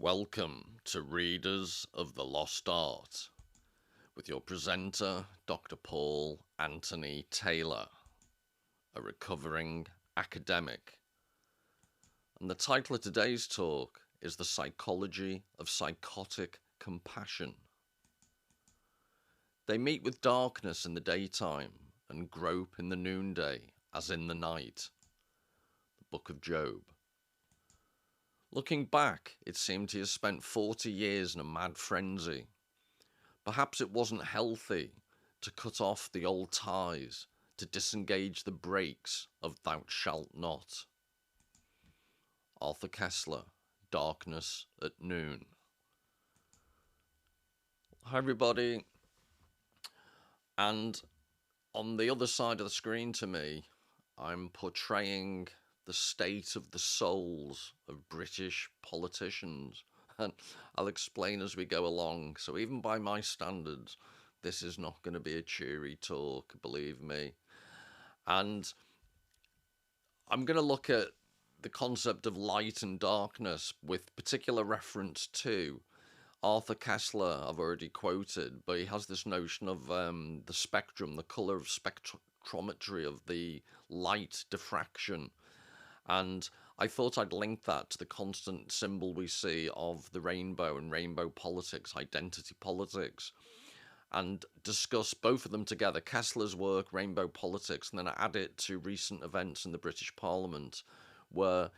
Welcome to Readers of the Lost Art with your presenter, Dr. Paul Anthony Taylor, a recovering academic. And the title of today's talk is The Psychology of Psychotic Compassion. They meet with darkness in the daytime and grope in the noonday as in the night. The Book of Job. Looking back, it seemed he has spent 40 years in a mad frenzy. Perhaps it wasn't healthy to cut off the old ties, to disengage the brakes of thou shalt not. Arthur Koestler, Darkness at Noon. Hi everybody, and on the other side of the screen to me, I'm portraying the state of the souls of British politicians, and I'll explain as we go along. So even by my standards, this is not going to be a cheery talk, believe me. And I'm going to look at the concept of light and darkness with particular reference to Arthur Koestler. I've already quoted, but he has this notion of the spectrum, the colour of spectrometry of the light diffraction. And I thought I'd link that to the constant symbol we see of the rainbow and rainbow politics, identity politics, and discuss both of them together, Koestler's work, rainbow politics, and then add it to recent events in the British Parliament, where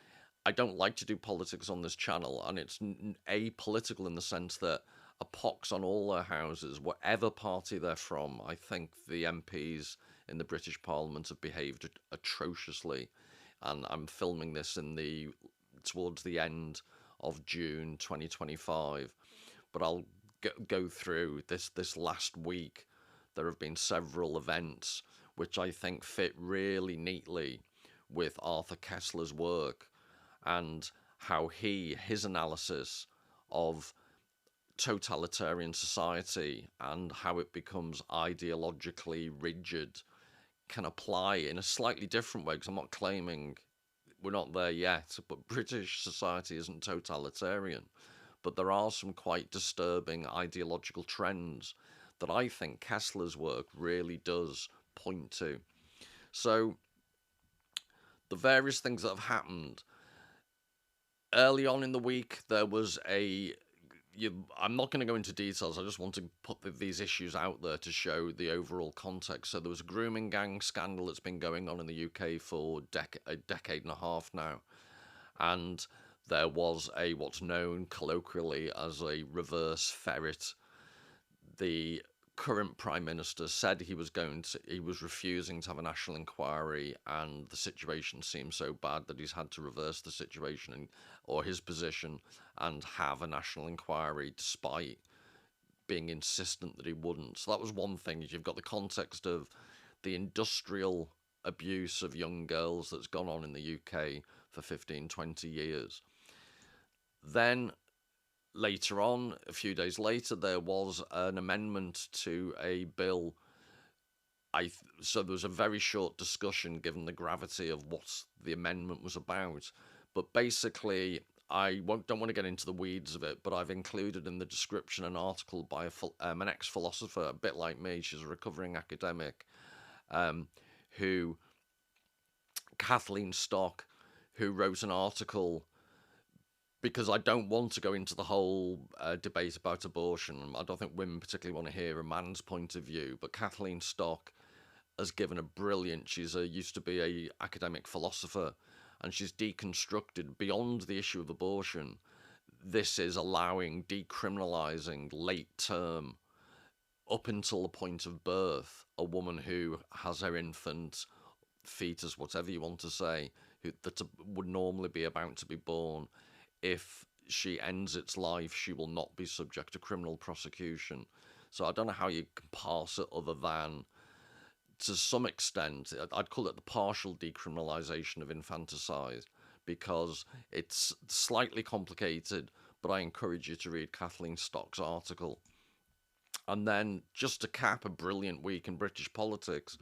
I don't like to do politics on this channel, and it's apolitical in the sense that a pox on all their houses, whatever party they're from. I think the MPs in the British Parliament have behaved atrociously. And I'm filming this towards the end of June 2025. But I'll go through this last week. There have been several events which I think fit really neatly with Arthur Koestler's work and how his analysis of totalitarian society and how it becomes ideologically rigid can apply in a slightly different way, because I'm not claiming we're not there yet, but British society isn't totalitarian. But there are some quite disturbing ideological trends that I think Koestler's work really does point to. So the various things that have happened. Early on in the week, there was I'm not going to go into details. I just want to put these issues out there to show the overall context. So there was a grooming gang scandal that's been going on in the UK for a decade and a half now. And there was what's known colloquially as a reverse Ferret. The current Prime Minister said he was refusing to have a National Enquiry, and the situation seemed so bad that he's had to reverse the situation or his position and have a National Enquiry despite being insistent that he wouldn't. So that was one thing. You've got the context of the industrial abuse of young girls that's gone on in the UK for 15, 20 years. Then later on, a few days later, there was an amendment to a bill. So there was a very short discussion given the gravity of what the amendment was about. But basically, don't want to get into the weeds of it, but I've included in the description an article by an ex-philosopher, a bit like me. She's a recovering academic, Kathleen Stock, who wrote an article, because I don't want to go into the whole debate about abortion. I don't think women particularly want to hear a man's point of view, but Kathleen Stock has given a brilliant, used to be a academic philosopher, and she's deconstructed beyond the issue of abortion. This is allowing decriminalising late term up until the point of birth, a woman who has her infant, fetus, whatever you want to say, that would normally be about to be born. If she ends its life, she will not be subject to criminal prosecution. So I don't know how you can parse it other than, to some extent, I'd call it the partial decriminalisation of infanticide, because it's slightly complicated, but I encourage you to read Kathleen Stock's article. And then, just to cap a brilliant week in British politics,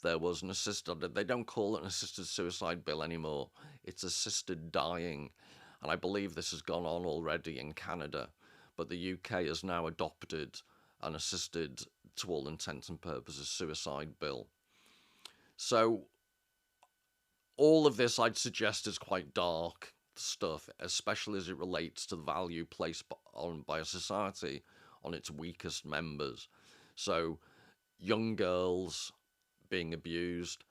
there was they don't call it an assisted suicide bill anymore, it's assisted dying. and I believe this has gone on already in Canada, but the UK has now adopted an assisted, to all intents and purposes, suicide bill. So all of this, I'd suggest, is quite dark stuff, especially as it relates to the value placed on by a society on its weakest members. So young girls being abused,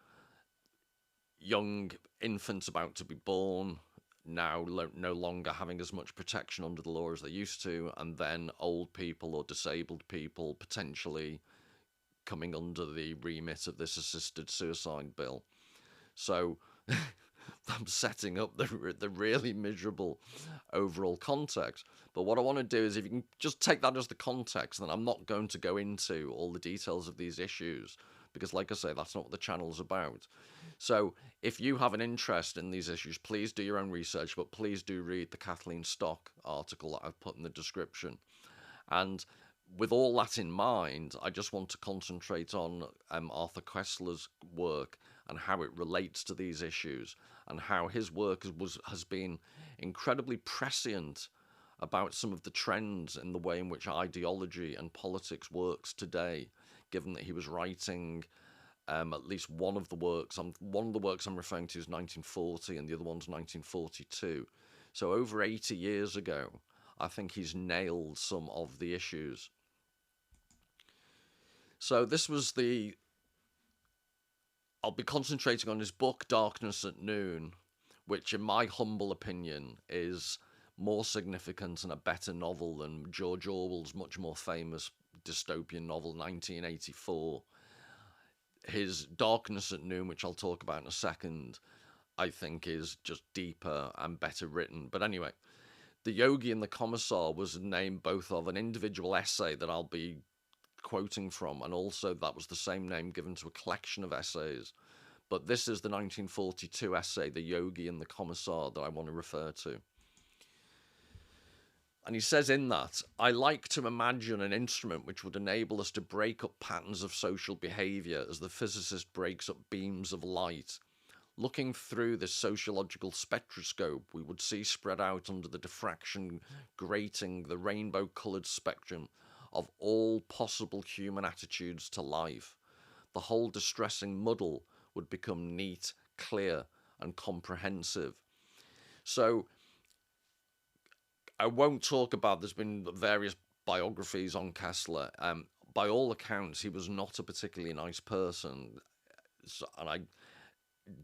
young infants about to be born, now no longer having as much protection under the law as they used to, and then old people or disabled people potentially coming under the remit of this assisted suicide bill. So I'm setting up the really miserable overall context. But what I want to do is, if you can just take that as the context, then I'm not going to go into all the details of these issues, because like I say, that's not what the channel's about. So if you have an interest in these issues, please do your own research, but please do read the Kathleen Stock article that I've put in the description. And with all that in mind, I just want to concentrate on Arthur Koestler's work and how it relates to these issues, and how his work has been incredibly prescient about some of the trends in the way in which ideology and politics works today, given that he was writing at least one of the works. One of the works I'm referring to is 1940, and the other one's 1942. So over 80 years ago, I think he's nailed some of the issues. So this was I'll be concentrating on his book, Darkness at Noon, which in my humble opinion is more significant and a better novel than George Orwell's much more famous dystopian novel, 1984. His Darkness at Noon, which I'll talk about in a second, I think is just deeper and better written. But anyway, the Yogi and the Commissar was named both of an individual essay that I'll be quoting from, and also that was the same name given to a collection of essays. But this is the 1942 essay, The Yogi and the Commissar, that I want to refer to. And he says in that, I like to imagine an instrument which would enable us to break up patterns of social behaviour as the physicist breaks up beams of light. Looking through this sociological spectroscope, we would see spread out under the diffraction grating the rainbow-coloured spectrum of all possible human attitudes to life. The whole distressing muddle would become neat, clear, and comprehensive. So I won't talk about, there's been various biographies on Koestler. By all accounts, he was not a particularly nice person, and I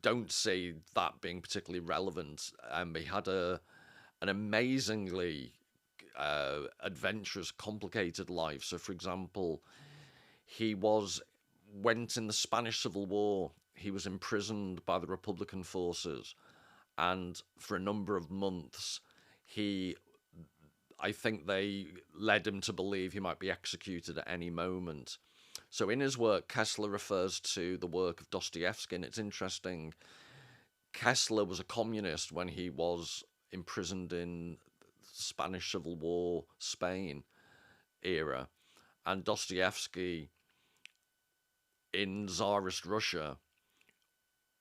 don't see that being particularly relevant. He had an amazingly adventurous, complicated life. So, for example, he went in the Spanish Civil War. He was imprisoned by the Republican forces, and for a number of months, I think they led him to believe he might be executed at any moment. So in his work, Koestler refers to the work of Dostoevsky, and it's interesting. Koestler was a communist when he was imprisoned in Spanish Civil War Spain era, and Dostoevsky in Tsarist Russia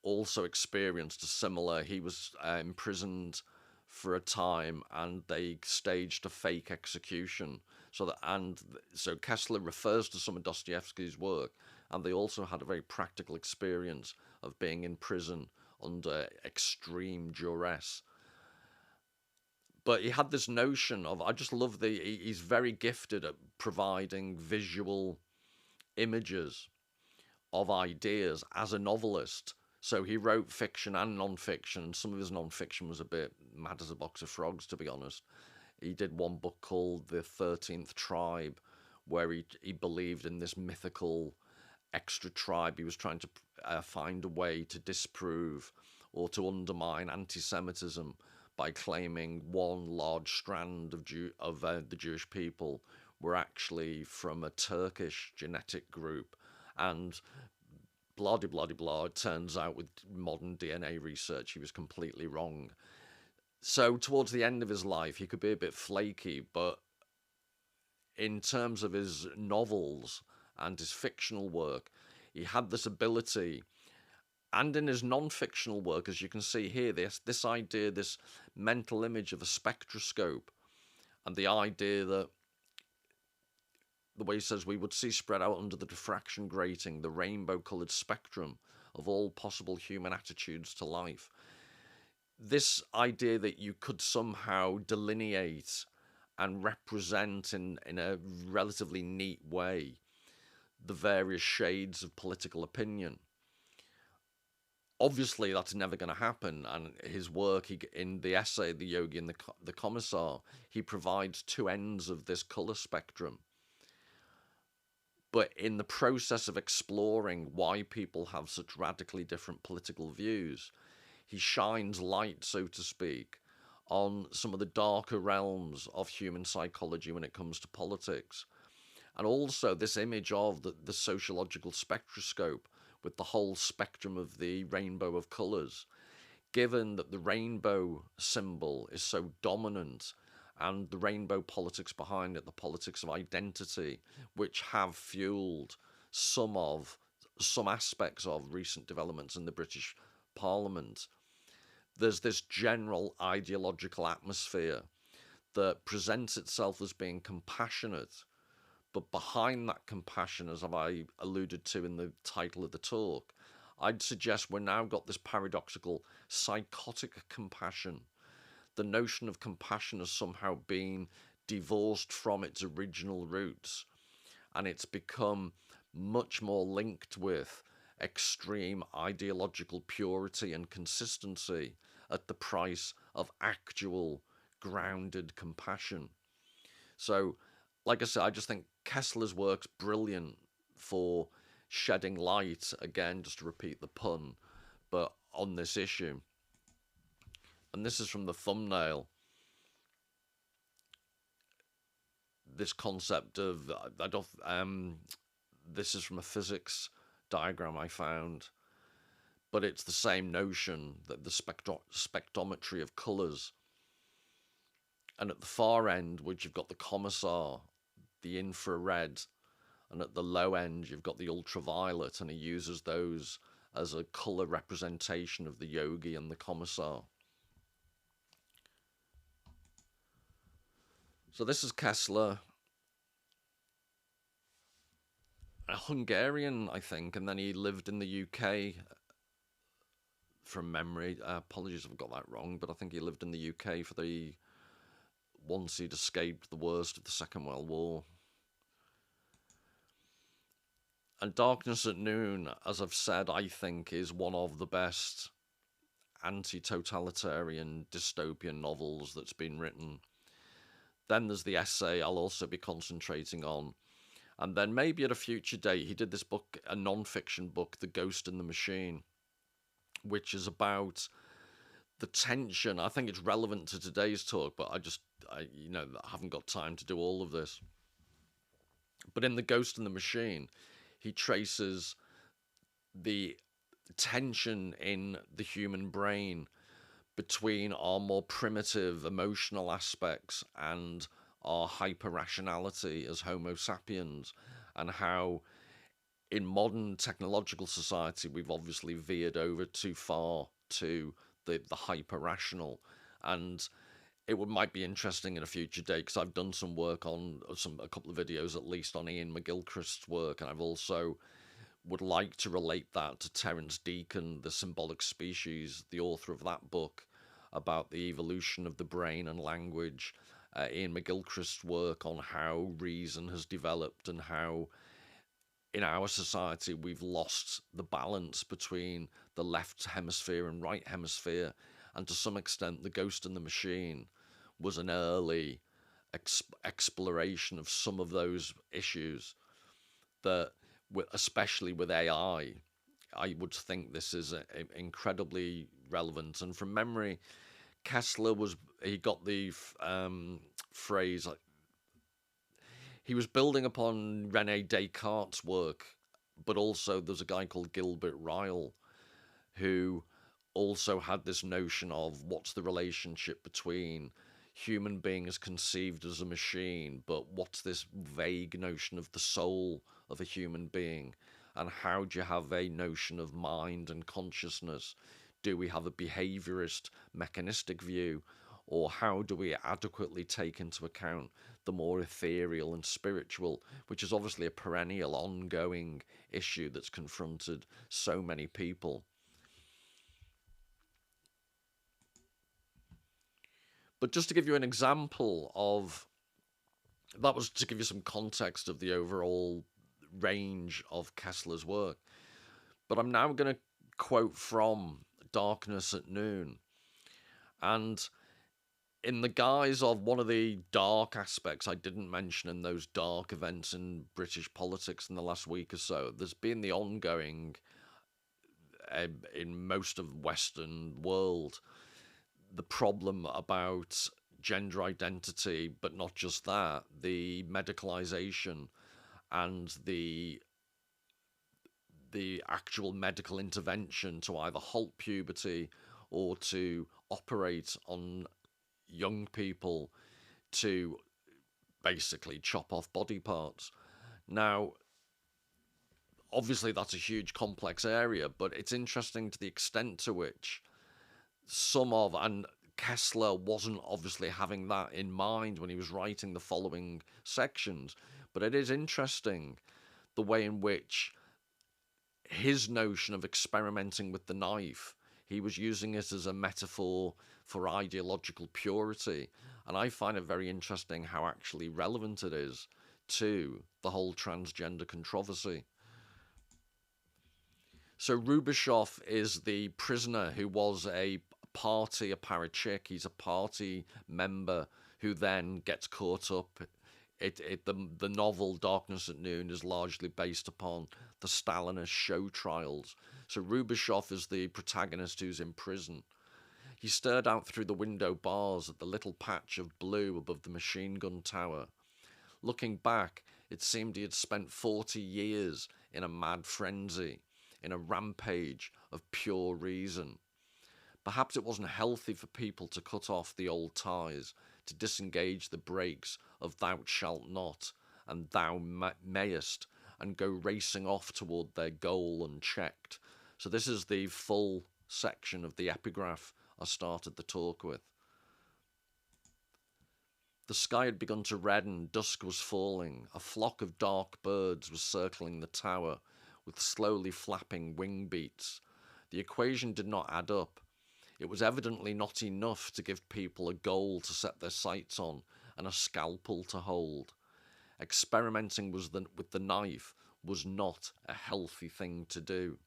also experienced a similar. He was imprisoned for a time, and they staged a fake execution. So Koestler refers to some of Dostoevsky's work, and they also had a very practical experience of being in prison under extreme duress. But he had this notion of, I just love he's very gifted at providing visual images of ideas as a novelist. So he wrote fiction and non-fiction, and some of his non-fiction was a bit mad as a box of frogs, to be honest. He did one book called The 13th Tribe, where he believed in this mythical extra tribe. He was trying to find a way to disprove or to undermine anti-Semitism by claiming one large strand of the Jewish people were actually from a Turkish genetic group. And blah, blah, blah, blah. It turns out with modern DNA research, he was completely wrong. So towards the end of his life, he could be a bit flaky, but in terms of his novels and his fictional work, he had this ability, And in his non-fictional work, as you can see here, this idea, this mental image of a spectroscope, and the idea that, the way he says, we would see spread out under the diffraction grating the rainbow-coloured spectrum of all possible human attitudes to life. This idea that you could somehow delineate and represent in a relatively neat way the various shades of political opinion. Obviously, that's never going to happen, and his work, in the essay, The Yogi and the Commissar, he provides two ends of this colour spectrum. But in the process of exploring why people have such radically different political views, he shines light, so to speak, on some of the darker realms of human psychology when it comes to politics. And also this image of the sociological spectroscope with the whole spectrum of the rainbow of colours, given that the rainbow symbol is so dominant, and the rainbow politics behind it, the politics of identity, which have fueled some aspects of recent developments in the British Parliament. There's this general ideological atmosphere that presents itself as being compassionate, but behind that compassion, as I alluded to in the title of the talk, I'd suggest we've now got this paradoxical psychotic compassion. The notion of compassion has somehow been divorced from its original roots, and it's become much more linked with extreme ideological purity and consistency at the price of actual grounded compassion. So, like I said, I just think Koestler's work's brilliant for shedding light, again, just to repeat the pun, but on this issue. And this is from the thumbnail. This concept of, this is from a physics diagram I found, but it's the same notion, that the spectrometry of colours. And at the far end, which you've got the commissar, the infrared, and at the low end you've got the ultraviolet, and he uses those as a colour representation of the yogi and the commissar. So this is Koestler, a Hungarian, I think, and then he lived in the UK from memory. Apologies if I've got that wrong, but I think he lived in the UK for once he'd escaped the worst of the Second World War. And Darkness at Noon, as I've said, I think is one of the best anti-totalitarian dystopian novels that's been written. Then there's the essay I'll also be concentrating on. And then maybe at a future date, he did this book, a non-fiction book, The Ghost in the Machine, which is about the tension. I think it's relevant to today's talk, but I haven't got time to do all of this. But in The Ghost in the Machine, he traces the tension in the human brain between our more primitive emotional aspects and our hyper-rationality as Homo sapiens, and how in modern technological society we've obviously veered over too far to the hyper-rational. And it might be interesting in a future date, because I've done some work on a couple of videos at least on Ian McGilchrist's work, and I've also would like to relate that to Terence Deacon, The Symbolic Species, the author of that book about the evolution of the brain and language. Ian McGilchrist's work on how reason has developed, and how in our society we've lost the balance between the left hemisphere and right hemisphere. And to some extent, The Ghost in the Machine was an early exploration of some of those issues that, especially with AI, I would think this is incredibly relevant. And from memory, Koestler he got the phrase, he was building upon René Descartes' work, but also there's a guy called Gilbert Ryle who also had this notion of what's the relationship between human beings conceived as a machine, but what's this vague notion of the soul of a human being, And how do you have a notion of mind and consciousness? Do we have a behaviorist, mechanistic view? Or how do we adequately take into account the more ethereal and spiritual, which is obviously a perennial, ongoing issue that's confronted so many people? But just to give you an example of, that was to give you some context of the overall range of Koestler's work. But I'm now going to quote from Darkness at Noon. And in the guise of one of the dark aspects I didn't mention in those dark events in British politics in the last week or so, there's been the ongoing, in most of the Western world, the problem about gender identity, but not just that, the medicalization and the actual medical intervention to either halt puberty or to operate on young people to basically chop off body parts. Now, obviously, that's a huge complex area, but it's interesting to the extent to which and Koestler wasn't obviously having that in mind when he was writing the following sections, but it is interesting the way in which his notion of experimenting with the knife, he was using it as a metaphor for ideological purity. And I find it very interesting how actually relevant it is to the whole transgender controversy. So Rubashov is the prisoner who was a parachick. He's a party member who then gets caught up. The novel Darkness at Noon is largely based upon the Stalinist show trials. So Rubashov is the protagonist who's in prison. He stared out through the window bars at the little patch of blue above the machine gun tower. Looking back, it seemed he had spent 40 years in a mad frenzy, in a rampage of pure reason. Perhaps it wasn't healthy for people to cut off the old ties, to disengage the brakes of thou shalt not and thou mayest, and go racing off toward their goal unchecked. So this is the full section of the epigraph I started the talk with. The sky had begun to redden, dusk was falling, a flock of dark birds was circling the tower with slowly flapping wing beats. The equation did not add up. It was evidently not enough to give people a goal to set their sights on and a scalpel to hold. Experimenting with the knife was not a healthy thing to do.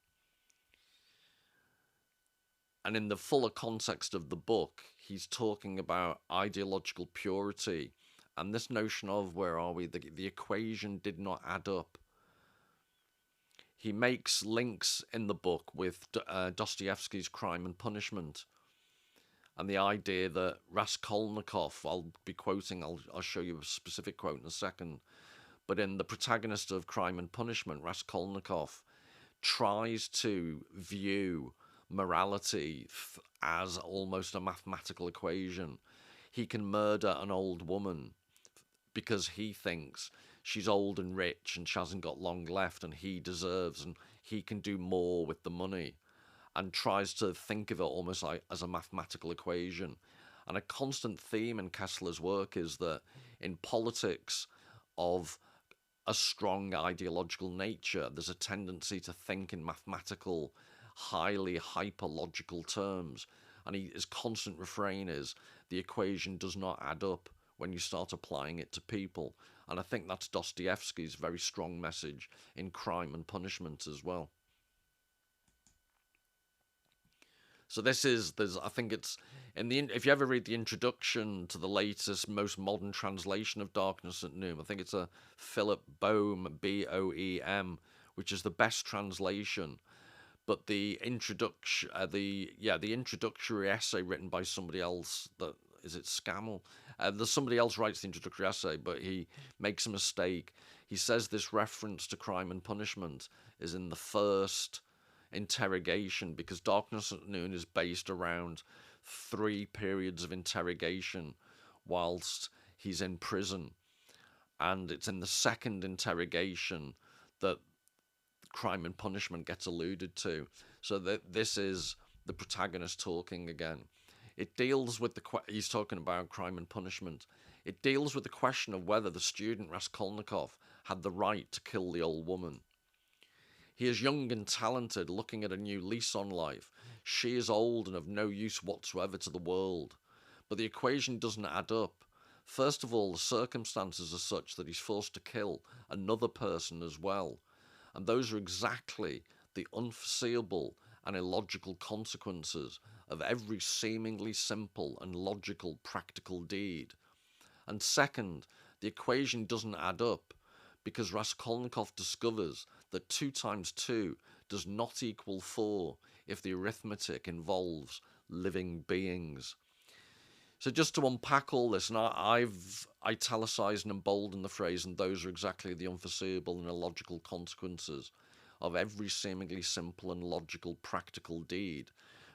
And in the fuller context of the book, he's talking about ideological purity and this notion of, where are we, the equation did not add up. He makes links in the book with Dostoevsky's Crime and Punishment, and the idea that Raskolnikov, I'll be quoting, I'll show you a specific quote in a second, but in the protagonist of Crime and Punishment, Raskolnikov tries to view morality as almost a mathematical equation. He can murder an old woman because he thinks she's old and rich and she hasn't got long left and he deserves, and he can do more with the money, and tries to think of it almost like as a mathematical equation. And a constant theme in Koestler's work is that in politics of a strong ideological nature, there's a tendency to think in mathematical, highly hyperlogical terms. And his constant refrain is, the equation does not add up when you start applying it to people. And I think that's Dostoevsky's very strong message in Crime and Punishment as well. So I think it's, if you ever read the introduction to the latest, most modern translation of Darkness at Noon, I think it's a Philip Boehm, Boem, which is the best translation. But the introduction, the introductory essay written by somebody else, is it Scammell? There's somebody else writes the introductory essay, but he makes a mistake. He says this reference to Crime and Punishment is in the first interrogation, because Darkness at Noon is based around 3 periods of interrogation whilst he's in prison. And it's in the second interrogation that crime and punishment gets alluded to. So that this is the protagonist talking again. It deals with he's talking about crime and punishment. It deals with the question of whether the student Raskolnikov had the right to kill the old woman. He is young and talented, looking at a new lease on life. She is old and of no use whatsoever to the world. But the equation doesn't add up. First of all, the circumstances are such that he's forced to kill another person as well. And those are exactly the unforeseeable and illogical consequences of every seemingly simple and logical practical deed. And second, the equation doesn't add up because Raskolnikov discovers that 2 times 2 does not equal 4 if the arithmetic involves living beings. So just to unpack all this, and I've italicized and emboldened the phrase, and those are exactly the unforeseeable and illogical consequences of every seemingly simple and logical practical deed.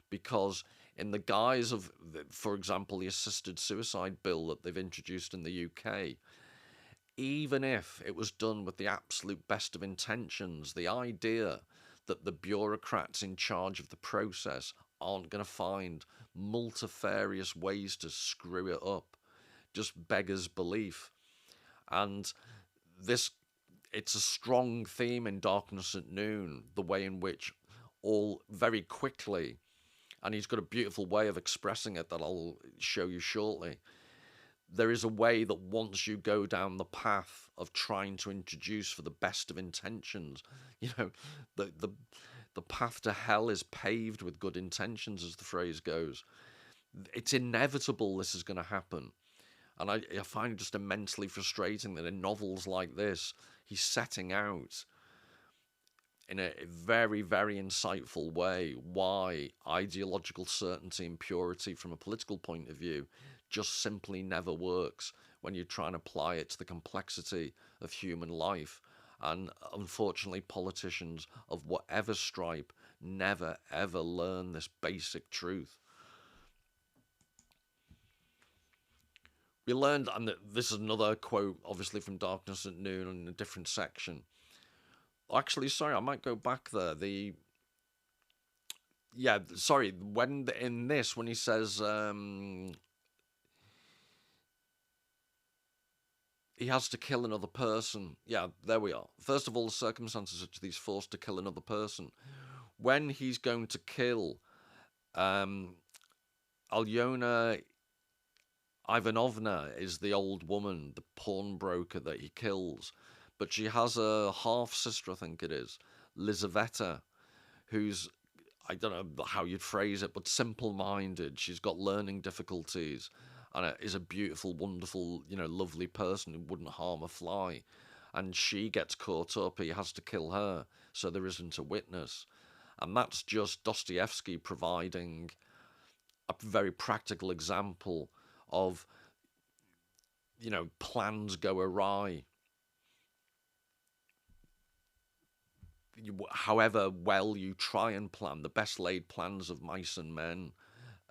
Because in the guise of, for example, the assisted suicide bill that they've introduced in the UK, even if it was done with the absolute best of intentions, the idea that the bureaucrats in charge of the process aren't going to find multifarious ways to screw it up just beggars belief. And it's a strong theme in Darkness at Noon, the way in which all very quickly, and he's got a beautiful way of expressing it that I'll show you shortly, there is a way that once you go down the path of trying to introduce for the best of intentions, the path to hell is paved with good intentions, as the phrase goes. It's inevitable this is going to happen. And I find it just immensely frustrating that in novels like this, he's setting out in a very, very insightful way why ideological certainty and purity from a political point of view just simply never works when you try and apply it to the complexity of human life. And unfortunately, politicians of whatever stripe never, ever learn this basic truth. We learned, and this is another quote, obviously, from Darkness at Noon in a different section. Actually, sorry, I might go back there. In this, when he says he has to kill another person. Yeah, there we are. First of all, the circumstances such that he's forced to kill another person. When he's going to kill Alyona Ivanovna is the old woman, the pawnbroker that he kills. But she has a half-sister, I think it is, Lizaveta, who's, I don't know how you'd phrase it, but simple-minded. She's got learning difficulties and is a beautiful, wonderful, lovely person who wouldn't harm a fly. And she gets caught up. He has to kill her, so there isn't a witness. And that's just Dostoevsky providing a very practical example of, plans go awry. However well you try and plan, the best laid plans of mice and men,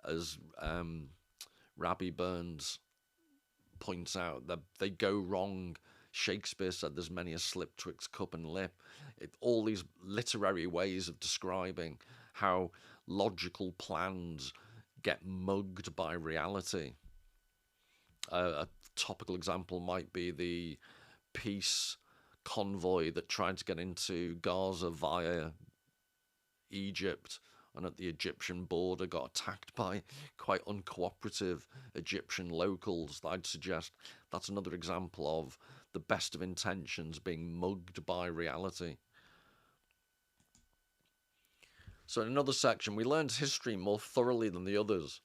as Rabbi Burns points out, that they go wrong. Shakespeare said there's many a slip twixt cup and lip. All these literary ways of describing how logical plans get mugged by reality. A topical example might be the peace convoy that tried to get into Gaza via Egypt, and at the Egyptian border got attacked by quite uncooperative Egyptian locals. I'd suggest that's another example of the best of intentions being mugged by reality. So in another section, we learned history more thoroughly than the others.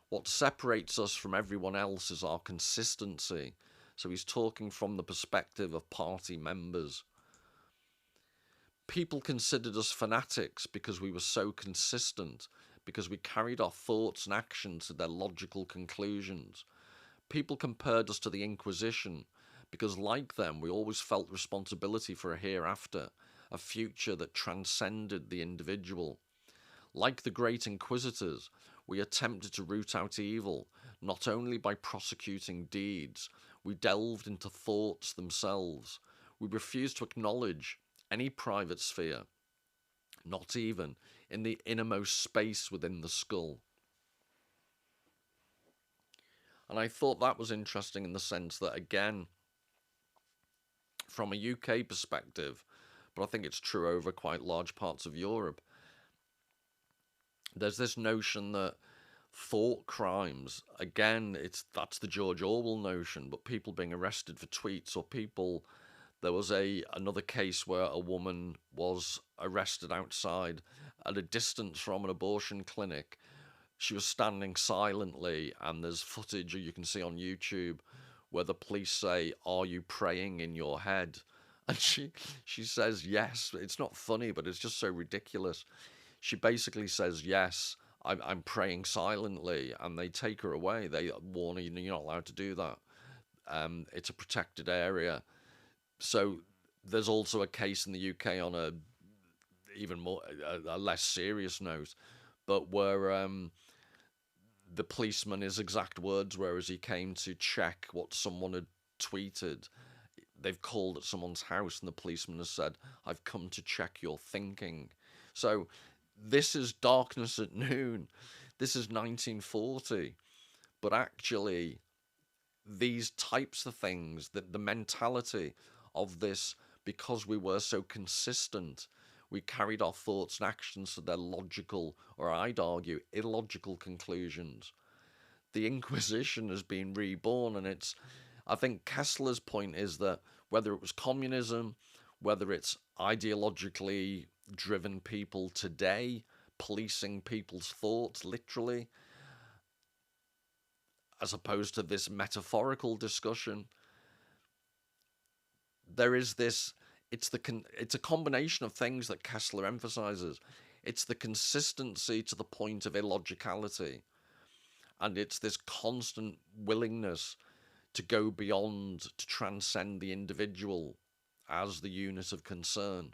What separates us from everyone else is our consistency. So he's talking from the perspective of party members. People considered us fanatics because we were so consistent, because we carried our thoughts and actions to their logical conclusions. People compared us to the Inquisition because, like them, we always felt responsibility for a hereafter, a future that transcended the individual. Like the great inquisitors, we attempted to root out evil, not only by prosecuting deeds, we delved into thoughts themselves. We refused to acknowledge any private sphere, not even in the innermost space within the skull. And I thought that was interesting in the sense that, again, from a UK perspective, but I think it's true over quite large parts of Europe, there's this notion that thought crimes, again, that's the George Orwell notion, but people being arrested for tweets, or people, there was another case where a woman was arrested outside at a distance from an abortion clinic. She was standing silently, and there's footage you can see on YouTube where the police say, "Are you praying in your head?" And she says yes. It's not funny, but it's just so ridiculous. She basically says, "Yes, I'm praying silently," and they take her away. They warn her, "You're not allowed to do that. It's a protected area." So there's also a case in the UK on a even more a less serious note, but where the policeman, his exact words were, as he came to check what someone had tweeted, they've called at someone's house and the policeman has said, "I've come to check your thinking." So this is darkness at noon. This is 1940. But actually, these types of things, the mentality of this, because we were so consistent, we carried our thoughts and actions to their logical, or I'd argue, illogical conclusions. The Inquisition has been reborn, and I think Koestler's point is that whether it was communism, whether it's ideologically driven people today, policing people's thoughts literally, as opposed to this metaphorical discussion, there is this, it's a combination of things that Koestler emphasizes. It's the consistency to the point of illogicality, and it's this constant willingness to go beyond, to transcend the individual as the unit of concern.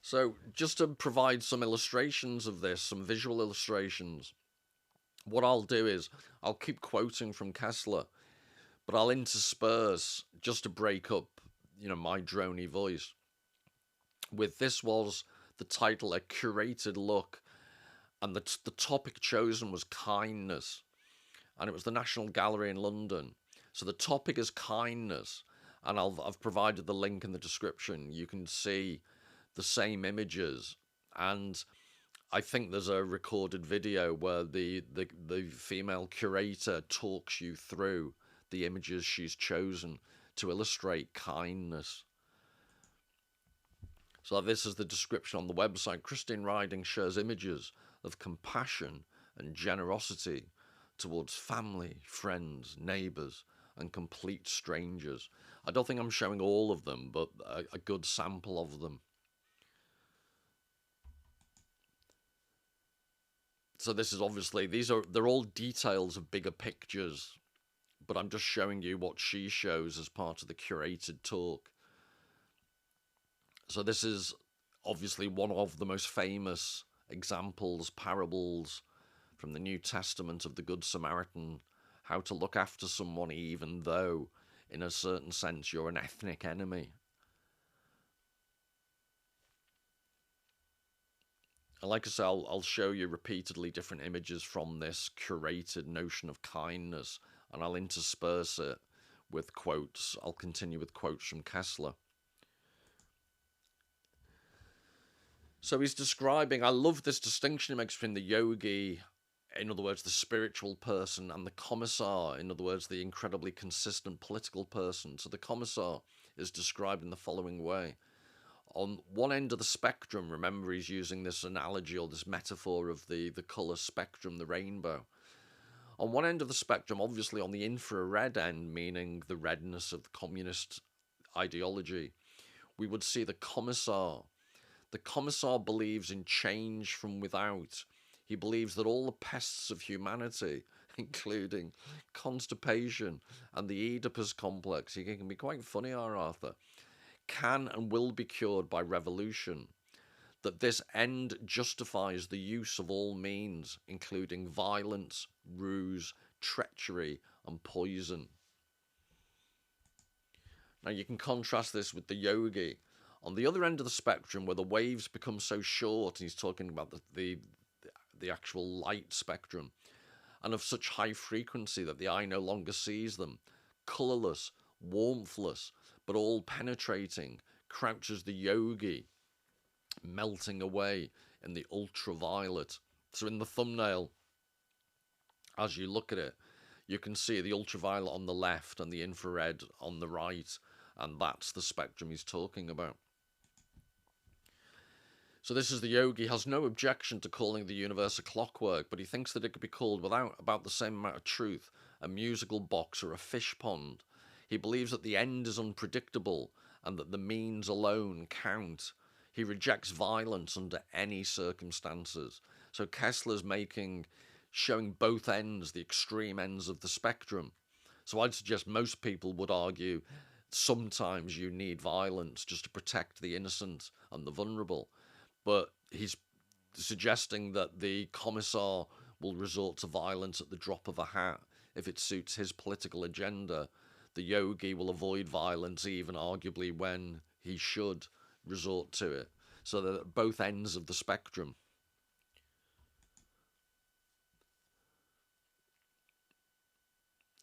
So just to provide some illustrations of this, some visual illustrations, what I'll do is I'll keep quoting from Koestler, but I'll intersperse, just to break up, my drony voice, with this was the title, A Curated Look, and the topic chosen was kindness, and it was the National Gallery in London. So the topic is kindness, and I've provided the link in the description. You can see the same images, and I think there's a recorded video where the female curator talks you through the images she's chosen to illustrate kindness. So this is the description on the website. Christine Riding shares images of compassion and generosity towards family, friends, neighbours, and complete strangers. I don't think I'm showing all of them, but a good sample of them. So this is obviously, they're all details of bigger pictures, but I'm just showing you what she shows as part of the curated talk. So this is obviously one of the most famous examples, parables from the New Testament of the Good Samaritan, how to look after someone even though, in a certain sense, you're an ethnic enemy. And like I say, I'll show you repeatedly different images from this curated notion of kindness, and I'll intersperse it with quotes. I'll continue with quotes from Koestler. So he's describing, I love this distinction he makes between the yogi, in other words, the spiritual person, and the commissar, in other words, the incredibly consistent political person. So the commissar is described in the following way. On one end of the spectrum, remember he's using this analogy or this metaphor of the colour spectrum, the rainbow. On one end of the spectrum, obviously on the infrared end, meaning the redness of the communist ideology, we would see the commissar. The commissar believes in change from without. He believes that all the pests of humanity, including constipation and the Oedipus complex, he can be quite funny, Arthur, can and will be cured by revolution. that this end justifies the use of all means, including violence, ruse, treachery, and poison. Now you can contrast this with the yogi. On the other end of the spectrum, where the waves become so short, and he's talking about the actual light spectrum, and of such high frequency that the eye no longer sees them, colourless, warmthless, but all penetrating, crouches the yogi, melting away in the ultraviolet. So in the thumbnail, as you look at it, you can see the ultraviolet on the left and the infrared on the right, and that's the spectrum he's talking about. So this is the yogi, has no objection to calling the universe a clockwork, but he thinks that it could be called without about the same amount of truth, a musical box or a fish pond. He believes that the end is unpredictable and that the means alone count. He rejects violence under any circumstances. So Koestler's showing both ends, the extreme ends of the spectrum. So I'd suggest most people would argue sometimes you need violence just to protect the innocent and the vulnerable. But he's suggesting that the commissar will resort to violence at the drop of a hat if it suits his political agenda. The yogi will avoid violence even arguably when he should resort to it. So they're at both ends of the spectrum.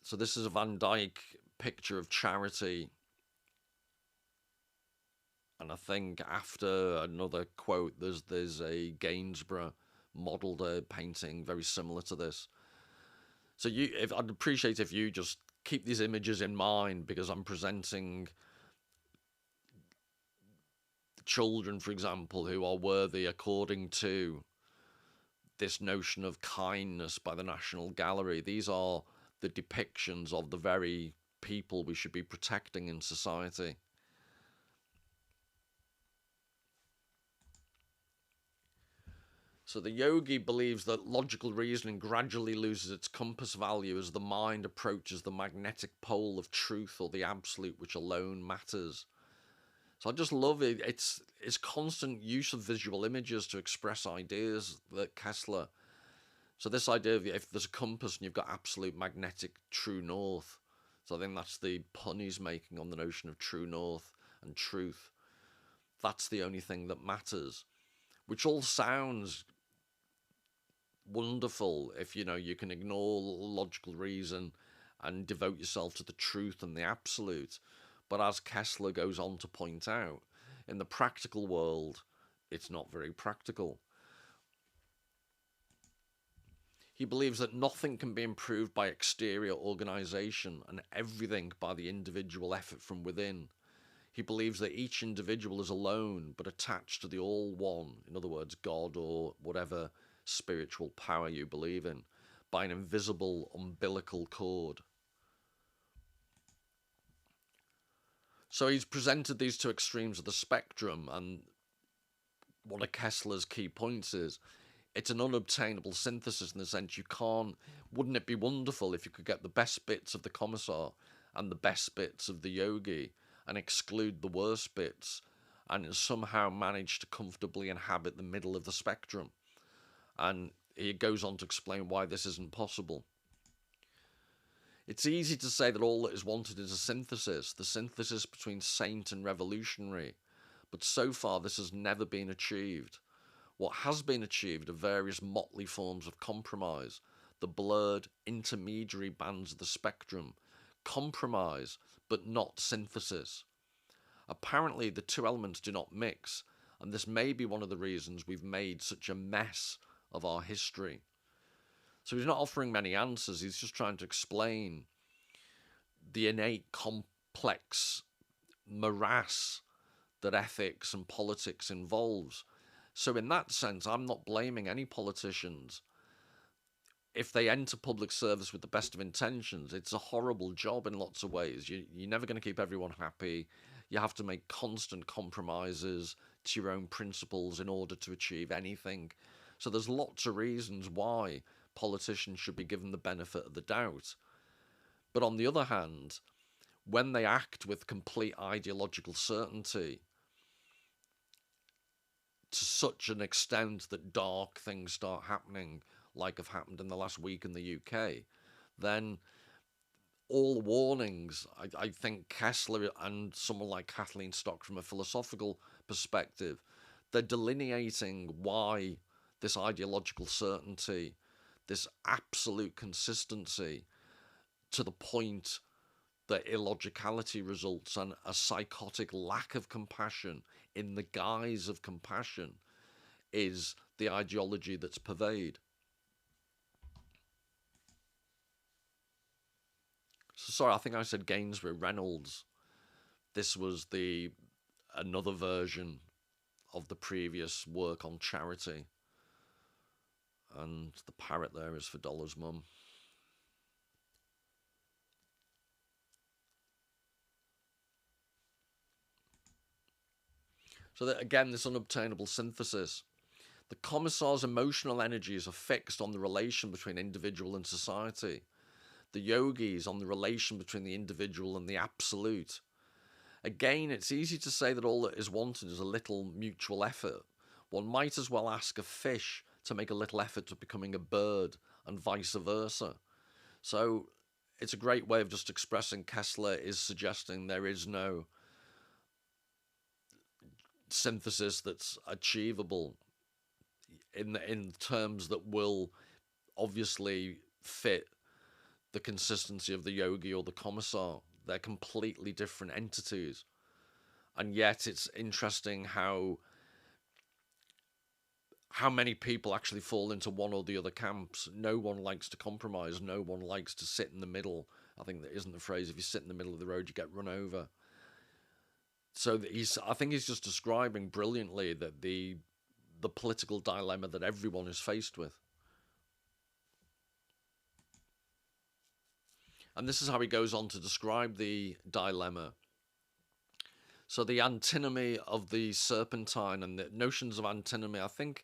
So this is a Van Dyck picture of charity. And I think after another quote, there's a Gainsborough modelled a painting very similar to this. So I'd appreciate if you just keep these images in mind, because I'm presenting children, for example, who are worthy according to this notion of kindness by the National Gallery. These are the depictions of the very people we should be protecting in society. So the yogi believes that logical reasoning gradually loses its compass value as the mind approaches the magnetic pole of truth or the absolute, which alone matters. So I just love it. It's constant use of visual images to express ideas that Koestler. So this idea of if there's a compass and you've got absolute magnetic true north. So I think that's the pun he's making on the notion of true north and truth. That's the only thing that matters, which all sounds wonderful if you can ignore logical reason and devote yourself to the truth and the absolute. But as Koestler goes on to point out, in the practical world, it's not very practical. He believes that nothing can be improved by exterior organisation and everything by the individual effort from within. He believes that each individual is alone but attached to the all one, in other words, God or whatever spiritual power you believe in, by an invisible umbilical cord. So he's presented these two extremes of the spectrum, and one of Koestler's key points is it's an unobtainable synthesis in the sense wouldn't it be wonderful if you could get the best bits of the commissar and the best bits of the yogi and exclude the worst bits and somehow manage to comfortably inhabit the middle of the spectrum? And he goes on to explain why this isn't possible. It's easy to say that all that is wanted is a synthesis, the synthesis between saint and revolutionary, but so far this has never been achieved. What has been achieved are various motley forms of compromise, the blurred intermediary bands of the spectrum, compromise but not synthesis. Apparently the two elements do not mix, and this may be one of the reasons we've made such a mess of our history. So he's not offering many answers, he's just trying to explain the innate complex morass that ethics and politics involves. So in that sense, I'm not blaming any politicians. If they enter public service with the best of intentions, it's a horrible job in lots of ways. You're never going to keep everyone happy. You have to make constant compromises to your own principles in order to achieve anything. So there's lots of reasons why politicians should be given the benefit of the doubt. But on the other hand, when they act with complete ideological certainty to such an extent that dark things start happening, like have happened in the last week in the UK, then all warnings, I think Koestler and someone like Kathleen Stock, from a philosophical perspective, they're delineating why this ideological certainty, this absolute consistency, to the point that illogicality results, and a psychotic lack of compassion in the guise of compassion is the ideology that's pervade. So sorry, I think I said Gainsborough, Reynolds. This was another version of the previous work on charity. And the parrot there is for Dolla's mum. So that, again, this unobtainable synthesis. The commissar's emotional energies are fixed on the relation between individual and society. The yogis on the relation between the individual and the absolute. Again, it's easy to say that all that is wanted is a little mutual effort. One might as well ask a fish to make a little effort to becoming a bird, and vice versa. So it's a great way of just expressing Koestler is suggesting there is no synthesis that's achievable in terms that will obviously fit the consistency of the yogi or the commissar. They're completely different entities. And yet it's interesting how many people actually fall into one or the other camps. No one likes to compromise. No one likes to sit in the middle. I think that isn't the phrase, if you sit in the middle of the road, you get run over. So I think he's just describing brilliantly that the political dilemma that everyone is faced with. And this is how he goes on to describe the dilemma. So the antinomy of the serpentine and the notions of antinomy, I think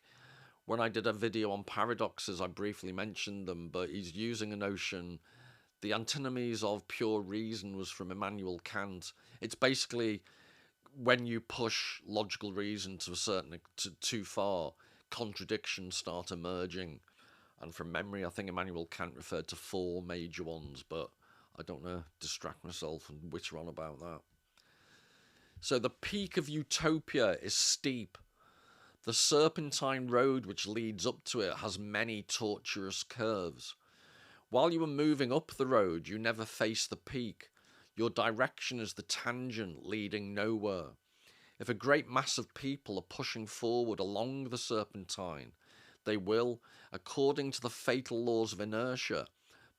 when I did a video on paradoxes, I briefly mentioned them, but he's using a notion. The antinomies of pure reason was from Immanuel Kant. It's basically when you push logical reason too far, contradictions start emerging. And from memory, I think Immanuel Kant referred to 4 major ones, but I don't want to distract myself and witter on about that. So the peak of utopia is steep. The serpentine road which leads up to it has many tortuous curves. While you are moving up the road, you never face the peak. Your direction is the tangent leading nowhere. If a great mass of people are pushing forward along the serpentine, they will, according to the fatal laws of inertia,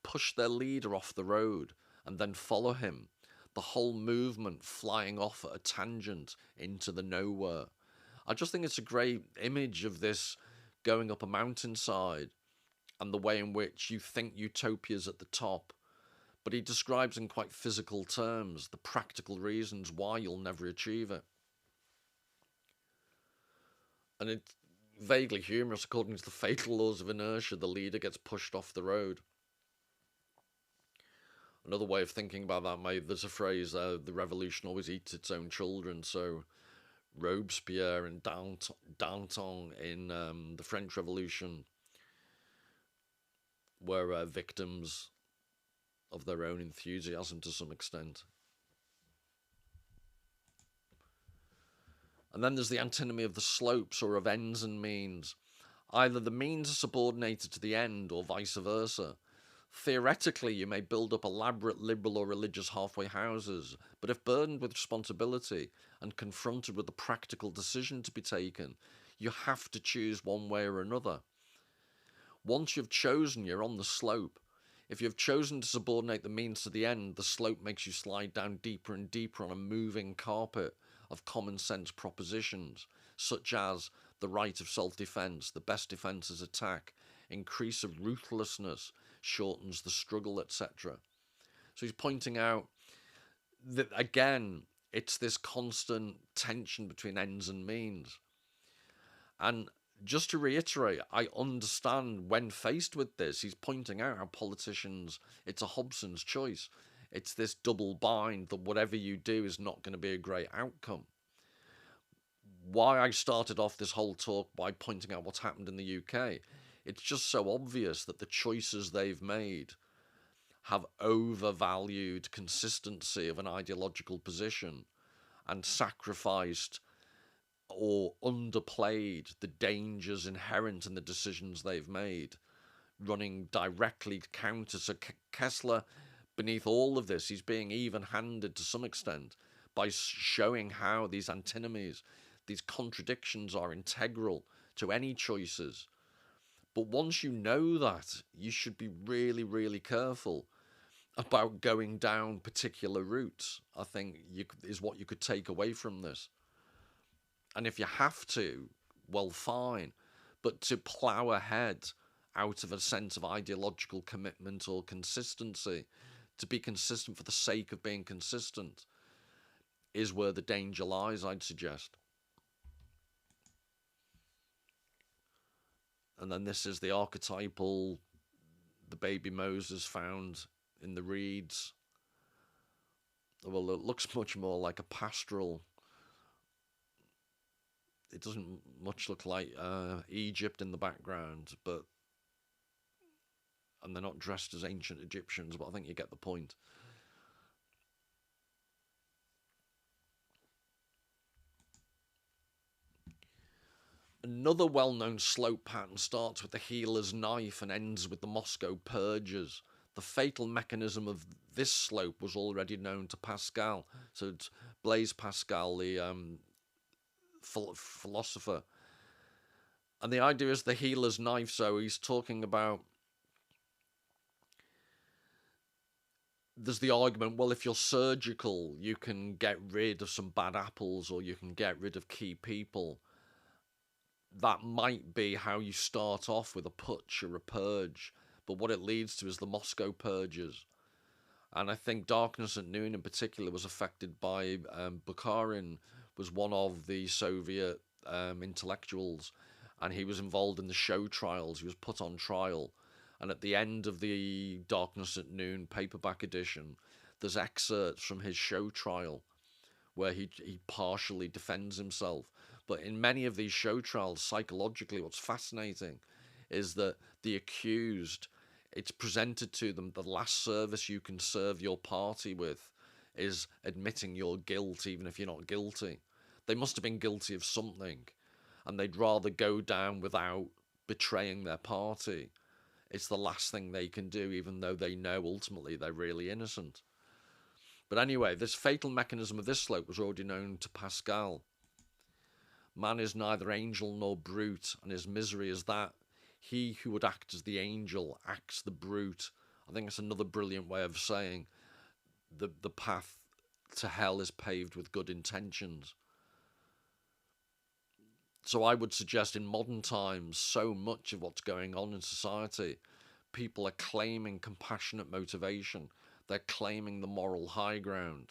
push their leader off the road and then follow him, the whole movement flying off at a tangent into the nowhere. I just think it's a great image of this going up a mountainside and the way in which you think utopia's at the top, but he describes in quite physical terms the practical reasons why you'll never achieve it. And it's vaguely humorous. According to the fatal laws of inertia, the leader gets pushed off the road. Another way of thinking about that, there's a phrase, the revolution always eats its own children. So Robespierre and Danton in the French Revolution were victims of their own enthusiasm to some extent. And then there's the antinomy of the slopes, or of ends and means. Either the means are subordinated to the end, or vice versa. Theoretically, you may build up elaborate liberal or religious halfway houses, but if burdened with responsibility and confronted with the practical decision to be taken, you have to choose one way or another. Once you've chosen, you're on the slope. If you've chosen to subordinate the means to the end, the slope makes you slide down deeper and deeper on a moving carpet of common sense propositions, such as the right of self-defense, the best defense is attack, increase of ruthlessness shortens the struggle, etc. So he's pointing out that, again, it's this constant tension between ends and means. And just to reiterate, I understand when faced with this, he's pointing out how politicians, it's a Hobson's choice. It's this double bind that whatever you do is not going to be a great outcome. why I started off this whole talk by pointing out what's happened in the UK. It's just so obvious that the choices they've made have overvalued consistency of an ideological position and sacrificed or underplayed the dangers inherent in the decisions they've made, running directly counter. So Koestler, beneath all of this, he's being even-handed to some extent by showing how these antinomies, these contradictions are integral to any choices. But once you know that, you should be really, really careful about going down particular routes, I think is what you could take away from this. And if you have to, well, fine. But to plough ahead out of a sense of ideological commitment or consistency, to be consistent for the sake of being consistent, is where the danger lies, I'd suggest. And then this is the archetypal, the baby Moses found in the reeds. Well, it looks much more like a pastoral. It doesn't much look like Egypt in the background, and they're not dressed as ancient Egyptians, but I think you get the point. Another well-known slope pattern starts with the healer's knife and ends with the Moscow purges. The fatal mechanism of this slope was already known to Pascal. So it's Blaise Pascal, the philosopher. And the idea is the healer's knife. So he's talking about, there's the argument, well, if you're surgical, you can get rid of some bad apples or you can get rid of key people. That might be how you start off with a putsch or a purge, but what it leads to is the Moscow purges. And I think Darkness at Noon in particular was affected by Bukharin, was one of the Soviet intellectuals, and he was involved in the show trials. He was put on trial, and at the end of the Darkness at Noon paperback edition, there's excerpts from his show trial where he partially defends himself. But in many of these show trials, psychologically, what's fascinating is that the accused, it's presented to them, the last service you can serve your party with is admitting your guilt, even if you're not guilty. They must have been guilty of something, and they'd rather go down without betraying their party. It's the last thing they can do, even though they know ultimately they're really innocent. But anyway, this fatal mechanism of this slope was already known to Pascal. Man is neither angel nor brute, and his misery is that he who would act as the angel acts the brute. I think it's another brilliant way of saying the path to hell is paved with good intentions. So I would suggest in modern times, so much of what's going on in society, people are claiming compassionate motivation. They're claiming the moral high ground,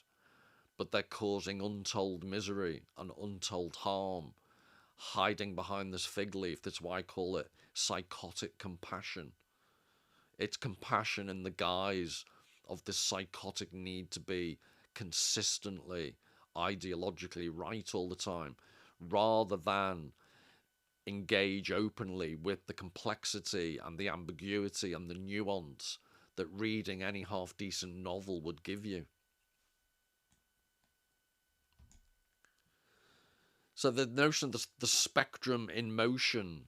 but they're causing untold misery and untold harm, hiding behind this fig leaf. That's why I call it psychotic compassion. It's compassion in the guise of this psychotic need to be consistently, ideologically right all the time, rather than engage openly with the complexity and the ambiguity and the nuance that reading any half-decent novel would give you. So the notion of the spectrum in motion,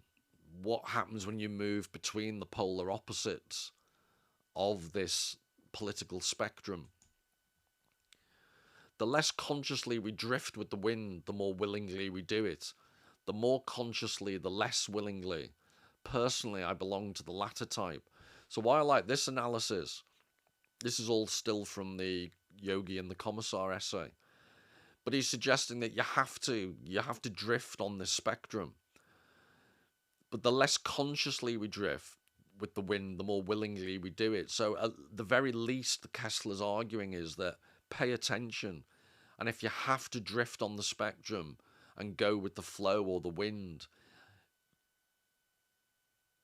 what happens when you move between the polar opposites of this political spectrum. The less consciously we drift with the wind, the more willingly we do it. The more consciously, the less willingly. Personally, I belong to the latter type. So why I like this analysis, this is all still from the Yogi and the Commissar essay, but he's suggesting that you have to drift on this spectrum. But the less consciously we drift with the wind, the more willingly we do it. So at the very least, the Koestler's arguing is that pay attention. And if you have to drift on the spectrum and go with the flow or the wind,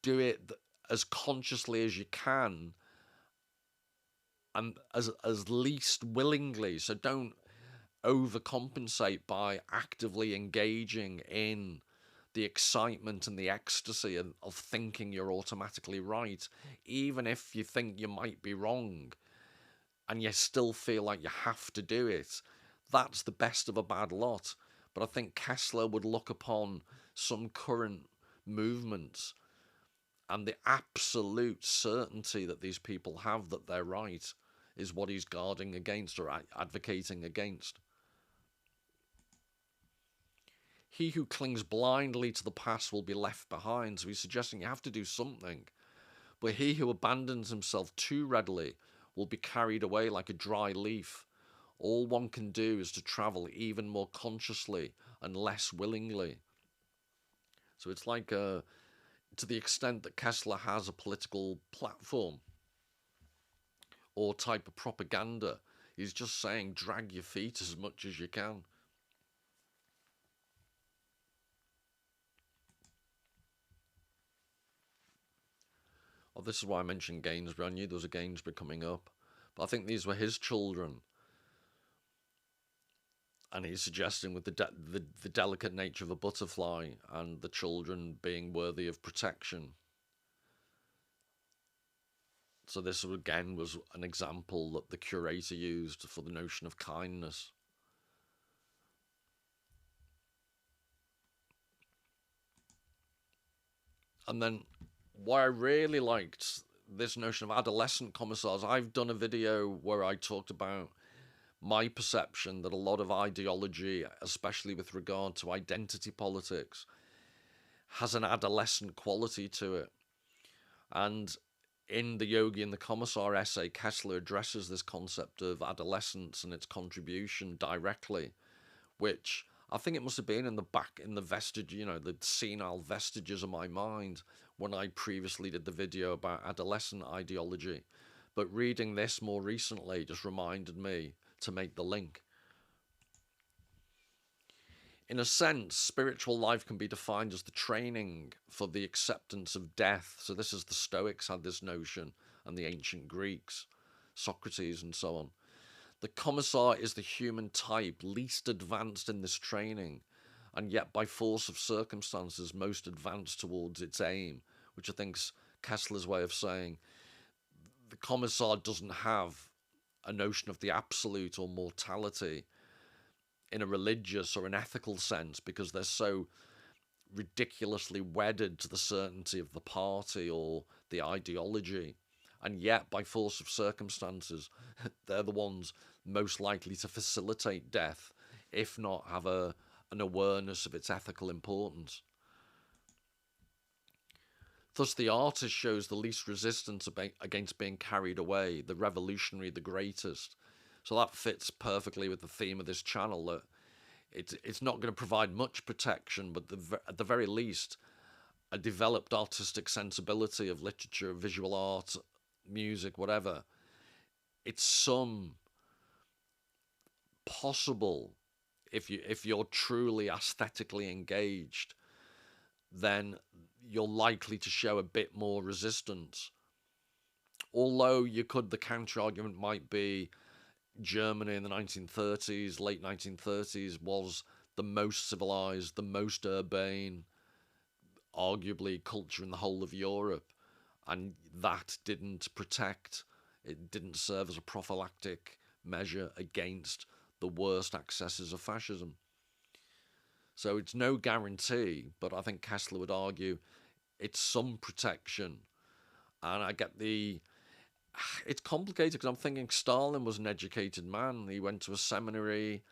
do it as consciously as you can and as least willingly. So don't overcompensate by actively engaging in the excitement and the ecstasy of thinking you're automatically right, even if you think you might be wrong, and you still feel like you have to do it. That's the best of a bad lot. But I think Koestler would look upon some current movements and the absolute certainty that these people have that they're right is what he's guarding against or advocating against. He who clings blindly to the past will be left behind. So he's suggesting you have to do something. But he who abandons himself too readily will be carried away like a dry leaf. All one can do is to travel even more consciously and less willingly. So it's like, to the extent that Koestler has a political platform or type of propaganda, he's just saying drag your feet as much as you can. Oh, this is why I mentioned Gainsborough. I knew there was a Gainsborough coming up. But I think these were his children. And he's suggesting with the delicate nature of a butterfly and the children being worthy of protection. So this again was an example that the curator used for the notion of kindness. And then why I really liked this notion of adolescent commissars, I've done a video where I talked about my perception that a lot of ideology, especially with regard to identity politics, has an adolescent quality to it. And in the Yogi and the Commissar essay, Koestler addresses this concept of adolescence and its contribution directly, which I think it must have been in the vestige, the senile vestiges of my mind when I previously did the video about adolescent ideology. But reading this more recently just reminded me to make the link. In a sense, spiritual life can be defined as the training for the acceptance of death. So this is the Stoics had this notion, and the ancient Greeks, Socrates and so on. The commissar is the human type least advanced in this training, and yet by force of circumstances most advanced towards its aim, which I think's Koestler's way of saying the commissar doesn't have a notion of the absolute or mortality in a religious or an ethical sense because they're so ridiculously wedded to the certainty of the party or the ideology. And yet, by force of circumstances, they're the ones most likely to facilitate death, if not have an awareness of its ethical importance. Thus, the artist shows the least resistance against being carried away, the revolutionary, the greatest. So that fits perfectly with the theme of this channel, that it's not going to provide much protection, but at the very least, a developed artistic sensibility of literature, visual art, music, whatever. It's some possible, if you're truly aesthetically engaged, then you're likely to show a bit more resistance. Although the counter argument might be Germany in the 1930s, late 1930s, was the most civilized, the most urbane, arguably, culture in the whole of Europe. And that didn't it didn't serve as a prophylactic measure against the worst excesses of fascism. So it's no guarantee, but I think Koestler would argue it's some protection. And I get it's complicated because I'm thinking Stalin was an educated man. He went to a seminary.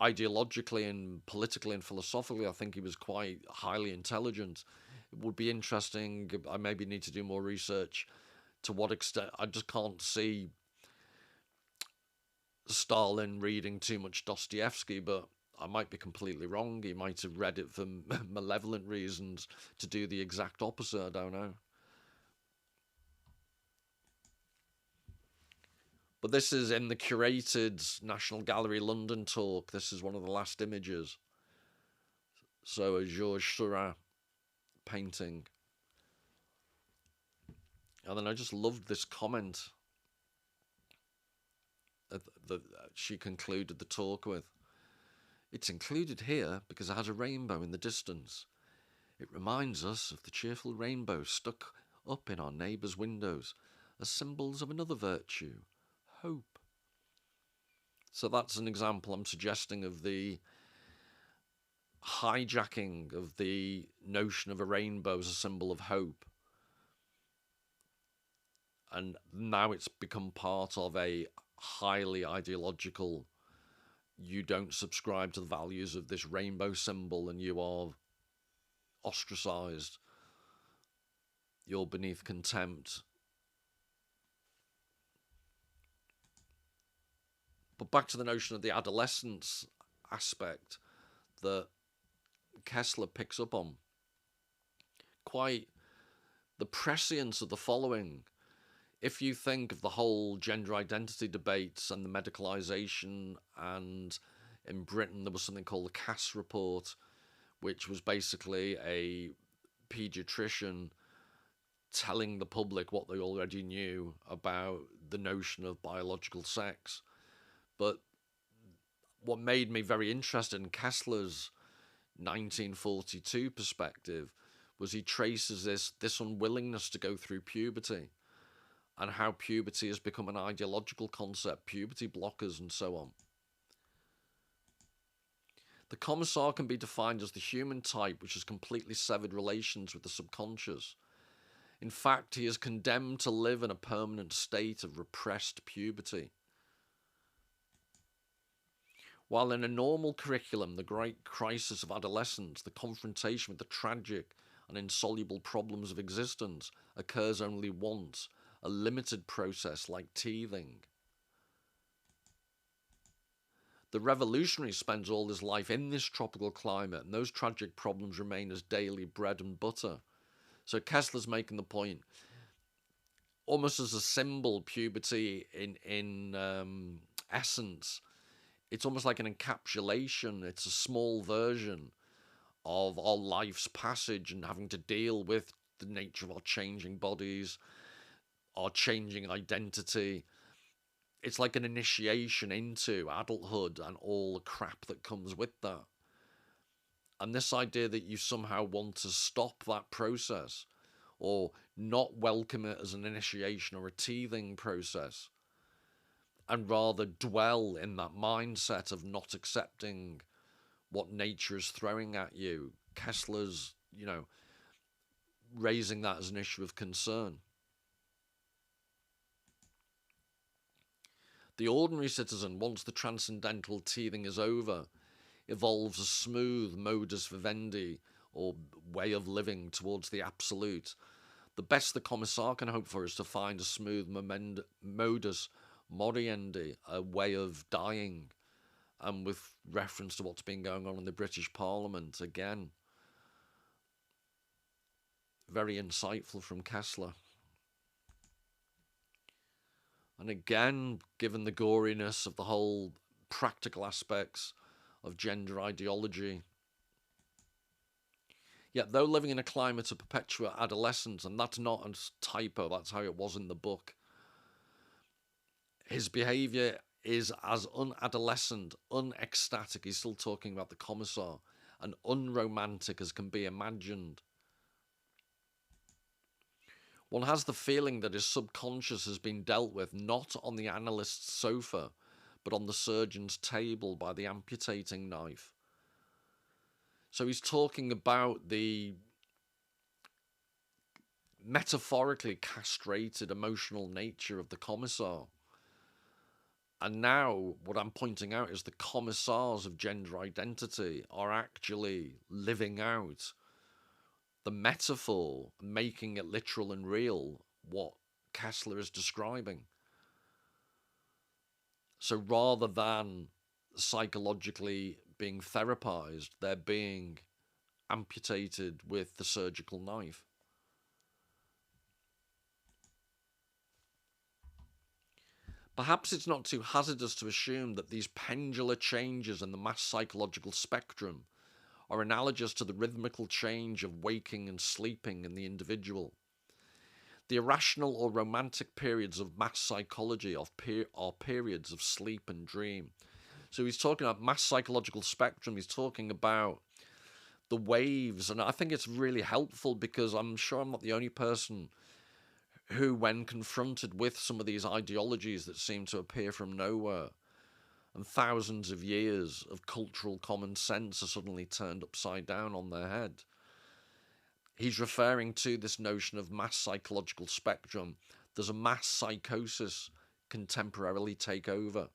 Ideologically and politically and philosophically, I think he was quite highly intelligent. It would be interesting. I maybe need to do more research to what extent. I just can't see Stalin reading too much Dostoevsky, but I might be completely wrong. He might have read it for malevolent reasons to do the exact opposite. I don't know. But this is in the curated National Gallery London talk. This is one of the last images. So a Georges Seurat painting. And then I just loved this comment that she concluded the talk with. It's included here because it has a rainbow in the distance. It reminds us of the cheerful rainbow stuck up in our neighbours' windows as symbols of another virtue, hope. So that's an example I'm suggesting of the hijacking of the notion of a rainbow as a symbol of hope. And now it's become part of a highly ideological, you don't subscribe to the values of this rainbow symbol and you are ostracized, you're beneath contempt. But back to the notion of the adolescence aspect that Koestler picks up on. Quite the prescience of the following. If you think of the whole gender identity debates and the medicalisation, and in Britain there was something called the Cass Report, which was basically a paediatrician telling the public what they already knew about the notion of biological sex. But what made me very interested in Koestler's 1942 perspective was he traces this unwillingness to go through puberty and how puberty has become an ideological concept, puberty blockers and so on. The commissar can be defined as the human type which has completely severed relations with the subconscious. In fact, he is condemned to live in a permanent state of repressed puberty. While in a normal curriculum, the great crisis of adolescence, the confrontation with the tragic and insoluble problems of existence, occurs only once, a limited process like teething. The revolutionary spends all his life in this tropical climate, and those tragic problems remain as daily bread and butter. So Koestler's making the point, almost as a symbol, puberty in essence, it's almost like an encapsulation. It's a small version of our life's passage and having to deal with the nature of our changing bodies, our changing identity. It's like an initiation into adulthood and all the crap that comes with that. And this idea that you somehow want to stop that process or not welcome it as an initiation or a teething process, and rather dwell in that mindset of not accepting what nature is throwing at you. Koestler's, raising that as an issue of concern. The ordinary citizen, once the transcendental teething is over, evolves a smooth modus vivendi, or way of living towards the absolute. The best the commissar can hope for is to find a smooth modus moriendi, a way of dying, and with reference to what's been going on in the British Parliament, again, very insightful from Koestler. And again, given the goriness of the whole practical aspects of gender ideology, yet though living in a climate of perpetual adolescence, and that's not a typo, that's how it was in the book, his behaviour is as unadolescent, unecstatic, he's still talking about the commissar, and unromantic as can be imagined. One has the feeling that his subconscious has been dealt with not on the analyst's sofa, but on the surgeon's table by the amputating knife. So he's talking about the metaphorically castrated emotional nature of the commissar. And now what I'm pointing out is the commissars of gender identity are actually living out the metaphor, making it literal and real, what Koestler is describing. So rather than psychologically being therapized, they're being amputated with the surgical knife. Perhaps it's not too hazardous to assume that these pendular changes in the mass psychological spectrum are analogous to the rhythmical change of waking and sleeping in the individual. The irrational or romantic periods of mass psychology are periods of sleep and dream. So he's talking about mass psychological spectrum. He's talking about the waves. And I think it's really helpful because I'm sure I'm not the only person who, when confronted with some of these ideologies that seem to appear from nowhere, and thousands of years of cultural common sense are suddenly turned upside down on their head. He's referring to this notion of mass psychological spectrum. There's a mass psychosis can temporarily take over.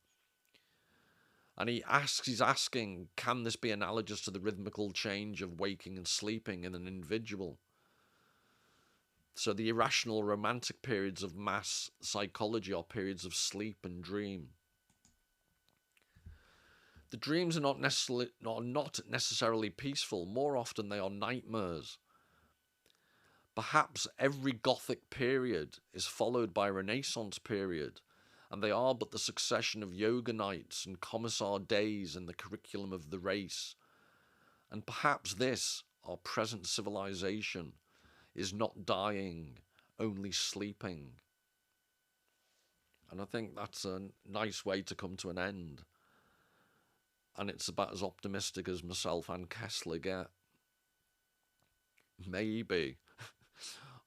And he's asking, can this be analogous to the rhythmical change of waking and sleeping in an individual? So the irrational romantic periods of mass psychology are periods of sleep and dream. The dreams are not necessarily peaceful. More often they are nightmares. Perhaps every Gothic period is followed by a Renaissance period, and they are but the succession of yoga nights and commissar days in the curriculum of the race. And perhaps this, our present civilization, is not dying, only sleeping. And I think that's a nice way to come to an end. And it's about as optimistic as myself and Koestler get. Maybe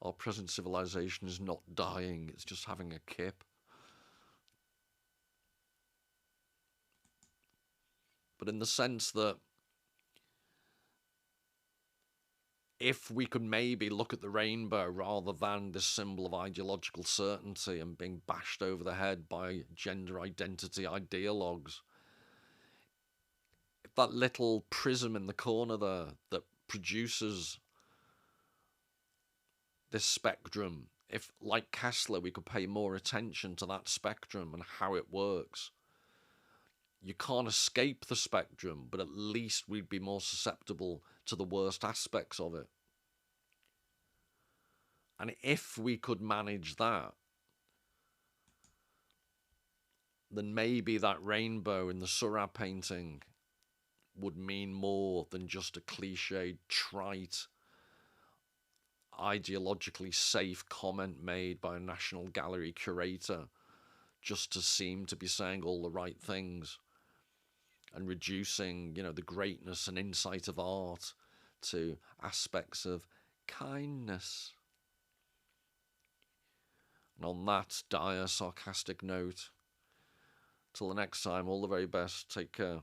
our present civilization is not dying, it's just having a kip. But in the sense that if we could maybe look at the rainbow rather than this symbol of ideological certainty and being bashed over the head by gender identity ideologues, if that little prism in the corner there that produces this spectrum, if, like Koestler, we could pay more attention to that spectrum and how it works, you can't escape the spectrum, but at least we'd be more susceptible to the worst aspects of it. And if we could manage that, then maybe that rainbow in the Seurat painting would mean more than just a cliched, trite, ideologically safe comment made by a National Gallery curator just to seem to be saying all the right things and reducing, the greatness and insight of art to aspects of kindness. And on that dire, sarcastic note, till the next time, all the very best. Take care.